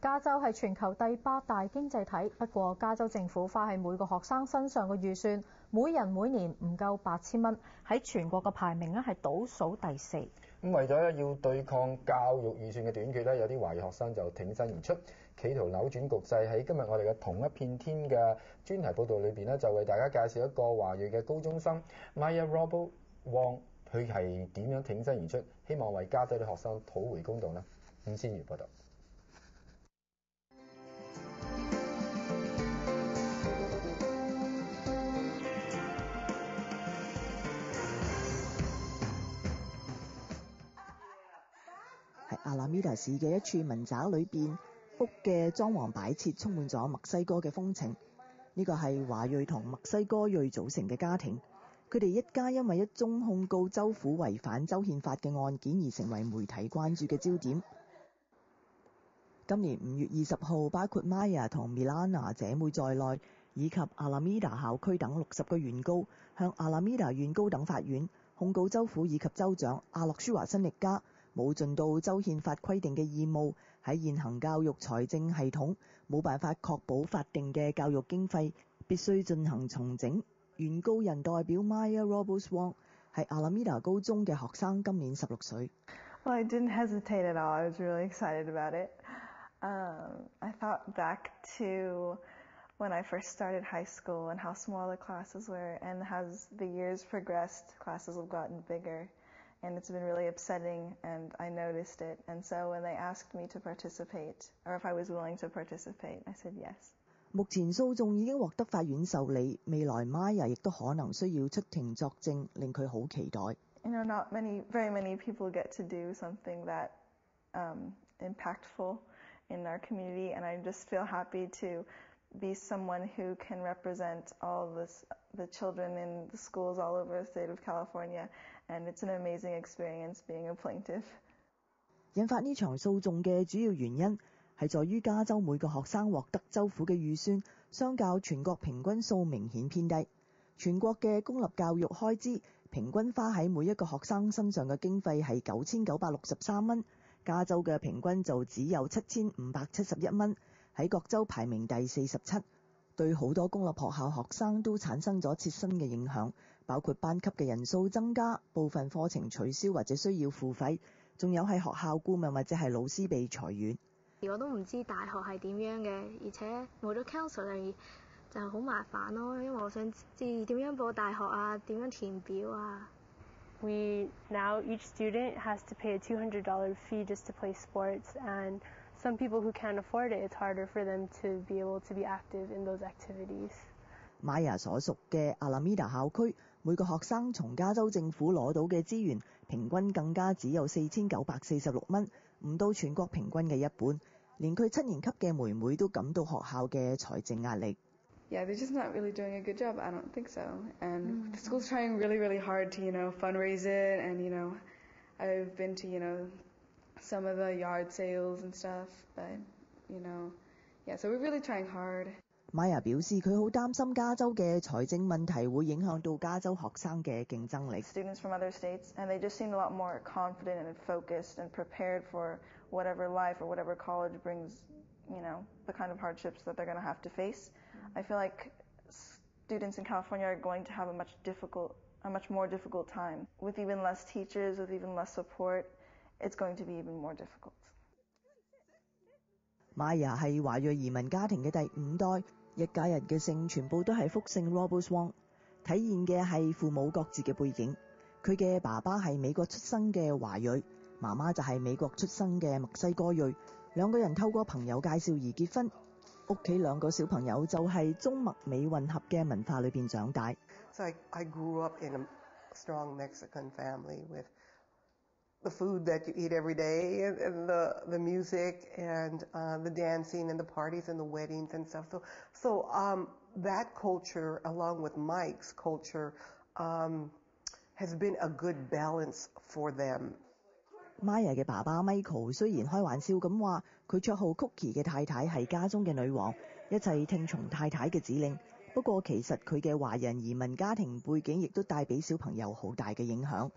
加州係全球第8大經濟體，不過加州政府花喺每個學生身上嘅預算，每人每年唔夠8000蚊，喺全國嘅排名咧係倒數第4。咁為咗要對抗教育預算嘅短缺咧，有啲華裔學生就挺身而出，企圖扭轉局勢。喺今日我哋嘅同一片天嘅專題報導裏邊咧，就為大家介紹一個華裔嘅高中生 Maya Robo Wong， 佢係點樣挺身而出，希望為加州啲學生討回公道呢？伍先如報導。喺阿拉米達市嘅一處民宅裏邊，屋嘅裝潢擺設充滿咗墨西哥嘅風情。呢個係華裔同墨西哥裔組成嘅家庭，佢哋一家因為一宗控告州府違反州憲法嘅案件而成為媒體關注嘅焦點。今年5月20號，包括 Maya 同 Milana 姐妹在內，以及阿拉米達校區等60個原告，向阿拉米達縣高等法院控告州府以及州長阿洛舒華辛力加冇盡到州憲法規定嘅義務，喺現行教育財政系統冇辦法確保法定嘅教育經費，必須進行重整。原告人代表 Maya Robles Wong 係阿拉米達高中嘅學生，今年16歲。Well, I didn't hesitate at all. I was really excited about it. I thought back to when I first started high school and how small the classes were, and as the years progressed, classes have gotten bigger. And it's been really upsetting, and I noticed it. And so when they asked me to participate, or if I was willing to participate, I said yes. 目前訴訟已經獲得法院受理，未來 Maya 亦都可能需要出庭作證，令佢好期待。You know, not very many people get to do something that impactful in our community, and I just feel happy to be someone who can represent all the children in the schools all over the state of California, and it's an amazing experience being a plaintiff. 引發呢場訴訟嘅主要原因係在於加州每個學生獲得州府嘅預算，相較全國平均數明顯偏低。全國嘅公立教育開支平均花喺每一個學生身上嘅經費係9963蚊，加州嘅平均就只有7571蚊。喺各州排名第47，對好多公立學校學生都產生咗切身嘅影響，包括班級嘅人數增加、部分課程取消或者需要付費，仲有係學校顧問或者係老師被裁員。我都唔知大學係點樣嘅，而且冇咗 counselor 就好麻煩咯，因為我想知點樣報大學啊，點樣填表啊。We now each student has to pay a $200 fee just to play sports, and some people who can't afford it, it's harder for them to be able to be active in those activities. Maya 所屬嘅阿拉米達校區，每個學生從加州政府攞到嘅資源，平均更加只有4946蚊，唔到全國平均嘅一半。連佢7年級嘅妹妹都感到學校嘅財政壓力。Yeah, they're just not really doing a good job. I don't think so. And the school's trying really, really hard to, fundraise it. And, I've been to, some of the yard sales and stuff. But, yeah, so we're really trying hard. Maya 表示佢好擔心加州嘅財政問題會影響到加州學生嘅競爭力。Students from other states, and they just seemed a lot more confident and focused and prepared for whatever life or whatever college brings, the kind of hardships that they're going to have to face. I feel like students in California are going to have a much more difficult time. With even less teachers, with even less support, it's going to be even more difficult. Maya 係華裔移民家庭嘅第5代，一家人嘅姓全部都係複姓 Robles Wong， 體現嘅係父母各自嘅背景。佢嘅爸爸係美國出生嘅華裔，媽媽就係美國出生嘅墨西哥裔，兩個人透過朋友介紹而結婚。屋企兩個小朋友就係中墨美混合嘅文化裏邊長大。So I grew up in a strong Mexican family with the food that you eat every day, and the music, and the dancing, and the parties, and the weddings and stuff. So that culture, along with Mike's culture, has been a good balance for them. Maya 嘅爸爸 Michael 雖然開玩笑咁話，佢綽號 Cookie 嘅太太係家中嘅女王，一切聽從太太嘅指令。不過其實佢嘅華人移民家庭背景亦都帶俾小朋友好大嘅影響。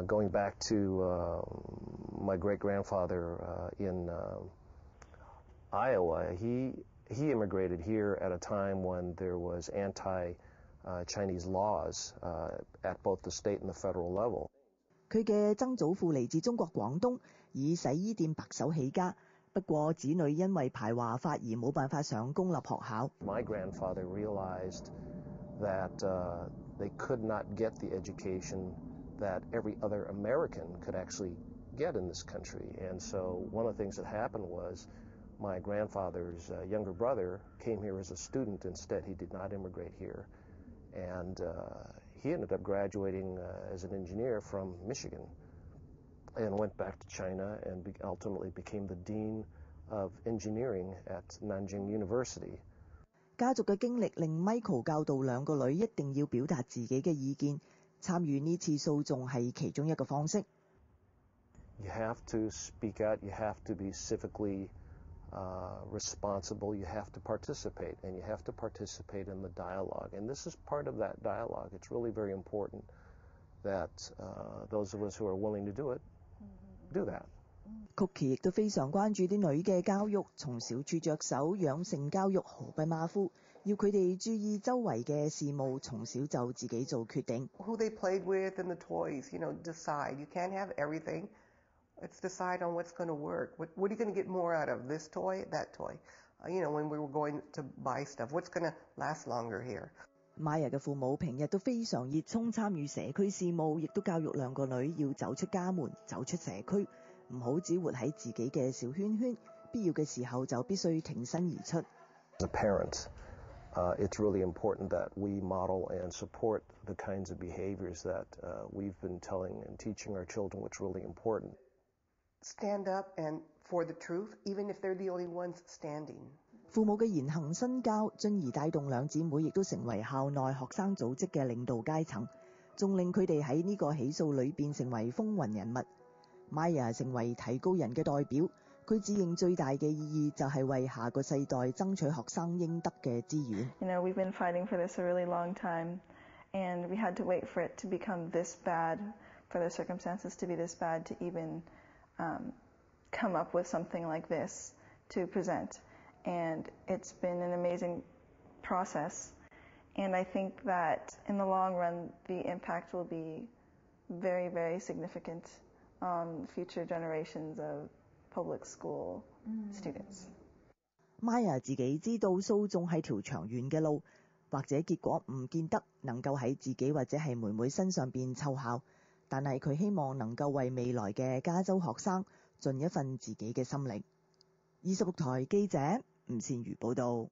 Going back to my great-grandfather in Iowa, he immigrated here at a time when there was anti-Chinese laws at both the state and the federal level. 佢嘅曾祖父嚟自中國廣東，以洗衣店白手起家。不過子女因為排華法而冇辦法上公立學校。My grandfather realized that they could not get the education that every other American could actually get in this country. And so one of the things that happened was my grandfather's younger brother came here as a student instead. He did not immigrate here. And he ended up graduating as an engineer from Michigan and went back to China and ultimately became the dean of engineering at Nanjing University. 家族嘅經歷令 Michael 教導兩個女一定要表達自己嘅意見，參與呢次訴訟係其中一個方式。You have to speak out, you have to be civically responsible, you have to participate, and you have to participate in the dialogue. And this is part of that dialogue. It's really very important that those of us who are willing to do it, do that. Cookie 亦都非常關注啲女嘅教育，從小處着手養成教育何不馬虎，要佢哋注意周圍嘅事務，從小就自己做決定。Who they played with and the toys, decide. You can't have everything. Let's decide on what's going to work. What are you going to get more out of, this toy, that toy? When we were going to buy stuff, what's going to last longer here? Maya 嘅父母平日都非常熱衷參與社區事務，亦都教育兩個女要走出家門，走出社區。唔好只活喺自己嘅小圈圈，必要嘅時候就必須挺身而出。As a parent, it's really important that we model and support the kinds of behaviors that we've been telling and teaching our children, which is really important. Stand up and for the truth, even if they're the only ones standing. 父母嘅言行身教，進而帶動兩姊妹亦都成為校內學生組織嘅領導階層，仲令佢哋喺呢個起訴裏邊成為風雲人物。Maya 成為提告人嘅代表，佢自認最大嘅意義就係為下個世代爭取學生應得嘅資源。We've been fighting for this a really long time, and we had to wait for it to become this bad, for the circumstances to be this bad to even come up with something like this to present. And it's been an amazing process. And I think that in the long run, the impact will be very, very significant on future generations of public school students. Maya 自己知道訴訟係條長遠嘅路，或者結果唔見得能夠喺自己或者係妹妹身上邊奏效，但係佢希望能夠為未來嘅加州學生盡一份自己嘅心力。26台記者吳善如報導。